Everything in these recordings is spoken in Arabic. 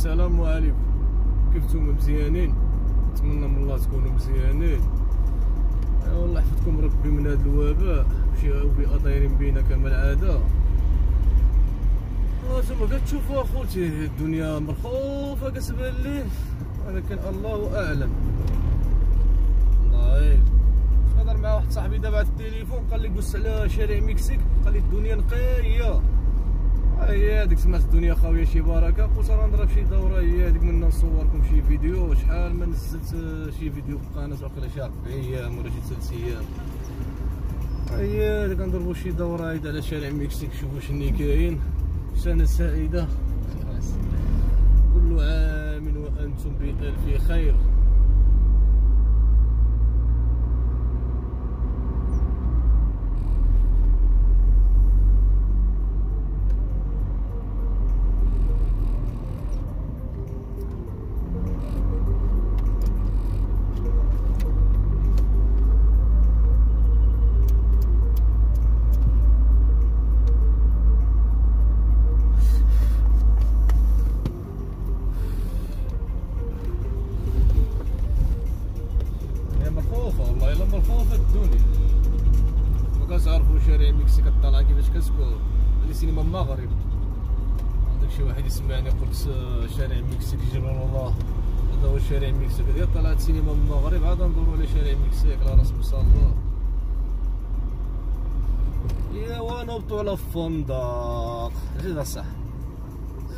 السلام عليكم. كيف نتوما؟ مزيانين؟ نتمنى من الله تكونوا مزيانين. والله يحفظكم ربي من هذا الوباء، شي اوبئه دايرين بينا كما العاده. نتوما كتشوفوا اخوتي الدنيا مرخوفه كتبان ليه، ولكن الله اعلم. والله نهضر مع واحد صاحبي دابا على التليفون، قال لي قص على شارع مكسيك، قال لي الدنيا نقيه. هي هذيك سمعت الدنيا خاويه شي بركه، قلت راه نضرب شي دوره هي هذيك، منا نصوركم شي فيديو. شحال ما نزلت شي فيديو في القناه، واقيلا شي 4 ايام ولا شي 3 ايام. هي هذيك نضربوا شي دوره هيدا على شارع مكسيك، شوفوا شنو كاين. سنه سعيده، كل عام وانتم بألف خير. والله الا مرخوفه الدنيا. ما كتعرفوا شارع مكسيك الطلعه كيفاش كتكون. هذه سينما المغرب. عندك شي واحد يسمعني قلت شارع مكسيك جلال الله، هذا هو شارع مكسيك. هذه طلعت سينما المغرب، عاد ندوروا على شارع مكسيك على راس مصالح. ايوا نهبطوا على الفندق. زيد صح،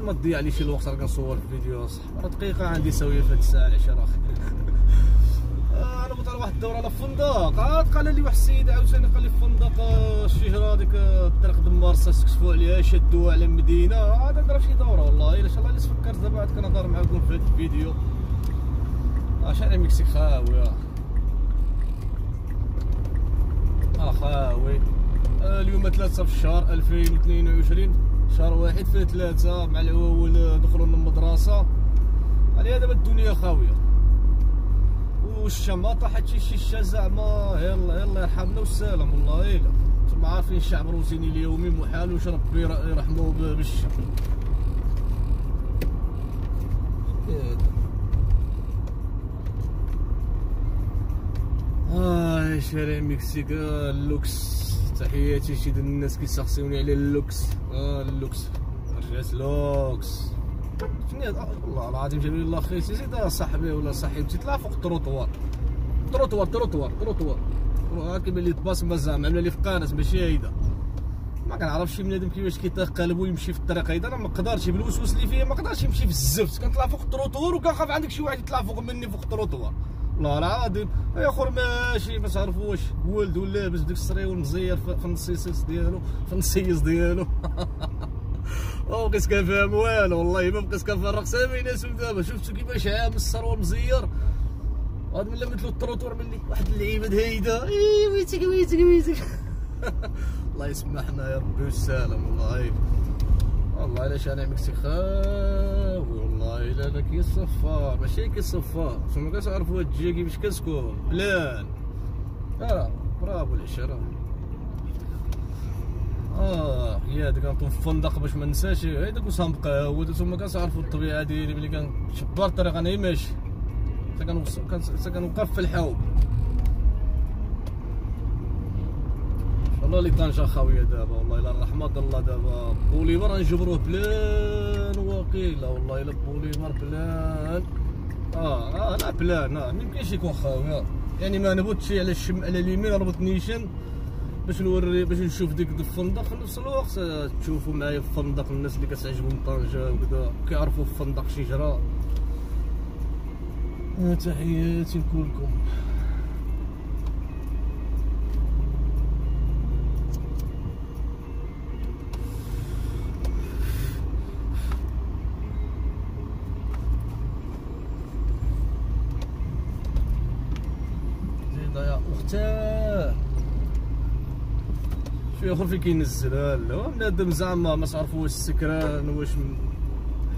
ما تضيع لي شي الوقت راه كنصور في فيديو صح. راه دقيقه عندي ساويه في هاد الساعه العشاء راه انا بغيت واحد الدوره على الفندق. عاد قال لي واحد السيد عاوتاني، قال لي في فندق الشجره هذيك الطريق دمارسه سكسفوا عليها، شدوها على المدينه. عاد نضرب شي دوره والله الا ان شاء الله. اللي تفكرت دابا عاد كنهضر معاكم في هذا الفيديو. شارع مكسيك خاوي، خاوي. اليوم 3 في الشهر 2022، شهر واحد فيه 3 مع العواول دخلوا للمدرسه. على دابا الدنيا خاويه، والشمس ما طاحت شي شيشه زعما. يلا يلا يرحمنا والسلام. والله الا نتوما عارفين الشعب روتيني اليومي محال، واش ربي يرحمو بالشر. شارع مكسيك اللوكس. تحياتي شي ديال الناس كيسقسيوني على اللوكس. اللوكس رجعت لوكس. والله العظيم جابلي الله خير. زيد صاحبي ولا صاحبتي طلع فوق التروطوار. تروطوار كيبان لي الباصمه زعما عامله لي في قناه ماشي هيدا. ما كنعرفش شي بنادم كيفاش كيتقلب ويمشي في الطريق هيدا. انا ما نقدرش بالوسوس اللي فيا، ما نقدرش نمشي في الزفت. كنطلع فوق التروطوار وكنخاف عندك شي واحد يطلع فوق مني فوق التروطوار. والله العظيم يا خور ماشي ما تعرفوش ولد ولابس ديك الصريول مزير في النصيص ديالو او بقيت كنفهم والو. والله ما بقيت كنفرق سامي ناس. دابا شفتو كيفاش عام السروال مزير. هاد ملي مثلو التروطور ملي واحد اللعيبه هيدا. ويتك الله يسمحنا يا ربي والسلام. والله الا شارع مكسيك خاوي. والله الا انا كيصفار ماشي كيصفار. نتوما كتعرفوا هاد الجهه كيفاش كتكون بلان. برافو العشره. هي هاديك كنطوف في الفندق باش ما ننساش. هيدا كنت غنبقى. نتوما كتعرفوا الطبيعه ديالي ملي كنشبر الطريق انا ماشي، حتى كنوقف في الحوض. والله اللي طنجة خاويه دابا. والله الا رحمة الله دابا بوليمر غنجبروه بلان واقيلا. والله الا بوليمر بلان. لا بلان ميمكنش يكون خاويه. يعني ما نبوتش على على اليمين ربط نيشان باش نوري باش نشوف ديك الفندق. في نفس الوقت تشوفوا معايا في الفندق الناس اللي كتعجبهم طنجة وكذا كيعرفوا في فندق شجرة. تحياتي لكلكم. زيد يا اختاه شويه اخر فين كينزل. لا بنادم زعما ما تعرفوا واش سكران واش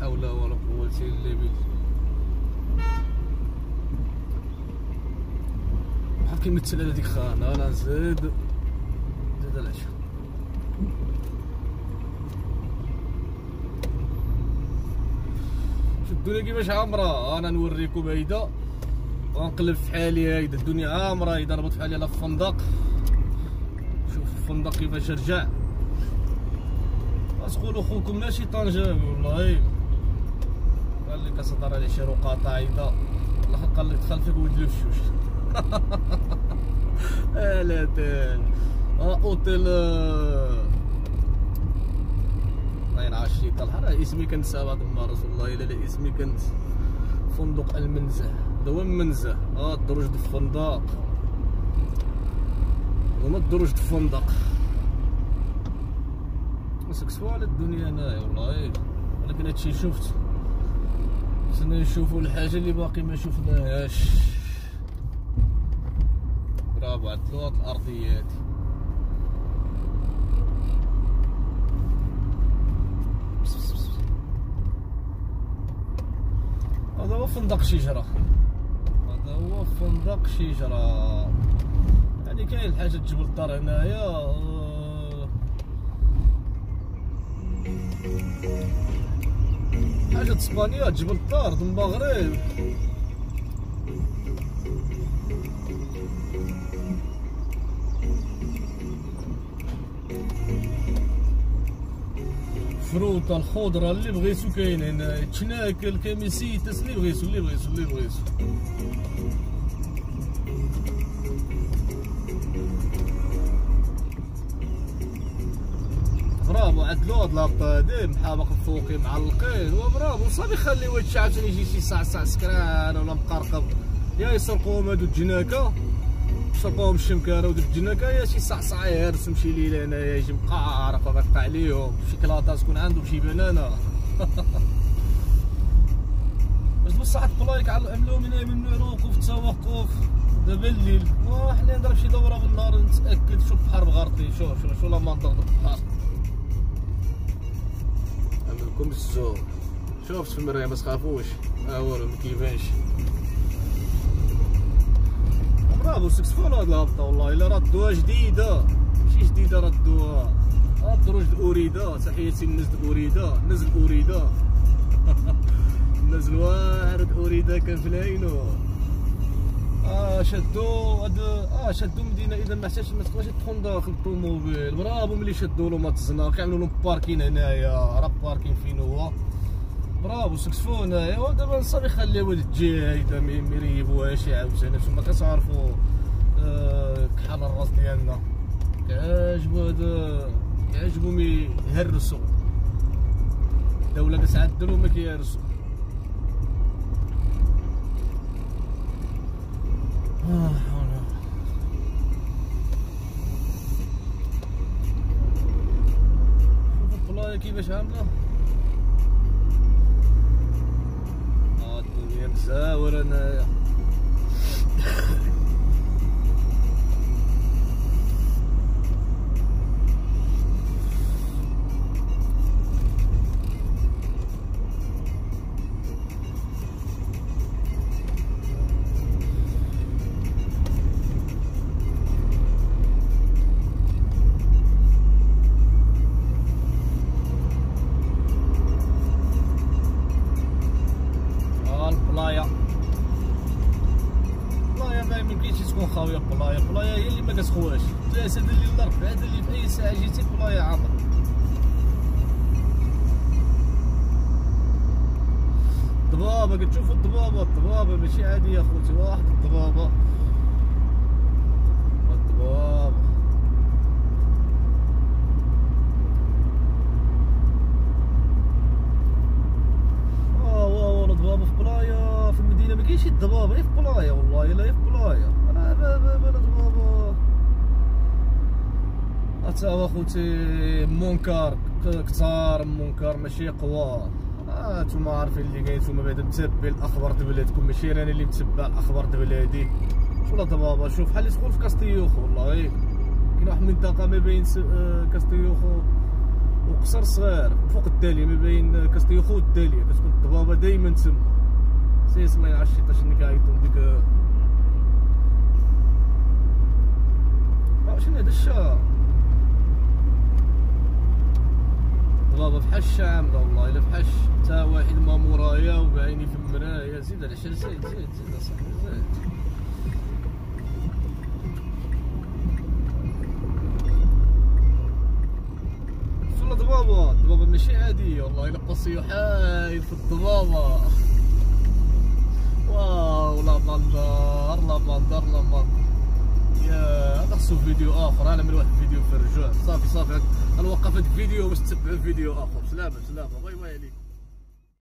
حول ولا قوه الا بالله. بحال كيمثل على ديك خانه. انا زيد العشاء. الدنيا كيفاش عامره. انا نوريكم هيدا ونقلب في حالي. هيدا الدنيا عامره. هيدا ربط في حالي على الفندق. شوف الفندق كيفاش رجع. تقولوا خوكم ماشي طنجاوي والله. قال لي كصدر على شي رقاطه هيدا الاخر قال لي دخل فيك ولد الفشوش. لا تال اوتيل الله ينعشي طلع اسمي كنسى هذا المرض والله الا لا اسمي كنسى. فندق المنزه هذا هو المنزه. الدروج د الفندق هما الدروج د الفندق. مسكسوا على الدنيا هنايا والله. ولكن هادشي شفت خصنا نشوفو الحاجه اللي باقي ما شفناهاش. برافو عدلو هاد الارضيات. هذا هو فندق شجرة. هذا هو فندق شجرة. يعني كاين حاجة جبل الدار هنايا. حاجة اسبانيا جبل الدار د المغرب. فروتا الخضرة اللي بغيتو كاين هنا. تشناكل كاميسيتاس اللي بغيتو اللي بغيتو اللي بغيتو. برافو عدلو هاد لابطا هادي محابق الفوقي معلقين وبرافو صافي. خليو هادشي عاوتاني يجي شي صعصع سكران ولا مقرقب. يا يسرقوهم هادو الجناكة يسرقوهم الشمكارة ودوك الجناكة. يا شي صعصع يهرسهم شي ليلة هنايا يجي مقارق وغيبقى عليهم شي كلاطة تكون عندهم شي بنانة. باش بصح هاد البلايك عملوهم هنايا من العروق وفي التوقف دابا الليل. حنا نضرب شي دورة بالنهار نتأكد. شوف البحر مغرطي. شوف لا منطق د البحر. عملكم الزور. شوفت في المراية متخافوش. هو مكيبانش. برافو سكسفون هاد الهبطة والله الا ردوها جديدة. ماشي جديدة ردوها. الدروج د أوريدا. تحياتي للناس د أوريدا. الناس د أوريدا. الناس الوارد أوريدا كان في العينو. شدو هاد شدو مدينة. اذا ما حتاش ما تقدرش تدخل داخل الطوموبيل. برافو ملي شدو ما الزناق يعملوا لهم باركين هنايا. راه باركين فين هو. برافو سكسفو هنايا. ودابا صافي خليو هاد الجهه هيدا ميريبوهاش عاوتاني. نتوما كتعرفوا كحال الراس ديالنا كيعجبو هذا كيعجبهم يهرسوا. الدولة كتعدل وما كيهرسوا. شوف البلايا كيفاش عاملة. الدنيا مزاورة هنايا. خاويه بلايا هي اللي ما كتخواش. 3 د الليل 4 د الليل في اي ساعه جيتي بلايا عامره. الضبابه كتشوفوا الضبابه ماشي عاديه اخوتي. واحد الضبابه الضبابه في بلايا في المدينه. ما كاينش الضبابه غير في بلايا والله الا هي في بلايا. بلد بابا حتى هو خوتي. مونكار كثار مونكار ماشي قوا. نتوما عارفين اللي كاين. نتوما بعدا متابعين الاخبار د بلادكم ماشي انا اللي متبع الاخبار د بلادي. شو لا بابا شوف بحال اللي تدخل في كاستيوخو والله. كاين واحد المنطقه ما بين كاستيوخو وقصر صغير فوق الداليه. ما بين كاستيوخو والداليه كتكون الضبابه دايما تما. سيس الله ينعشي شنو كيعيطوا ديك. شنو هذا الشا. الضبابه فحال الشامله والله الا فحال حتى واحد ما مورايا وبعيني في المرايه. زيد على 10 زيد اصاحبي زيد. شوف الضبابه ماشي عاديه والله الا باسيو حايد في الضبابه. واو لا مندار لا مندار لا مندار. يا هذا خصو فيديو اخر. انا من واحد الفيديو في الرجوع. صافي غنوقف هذا الفيديو باش تتبعوا فيديو اخر. سلامه باي باي عليكم.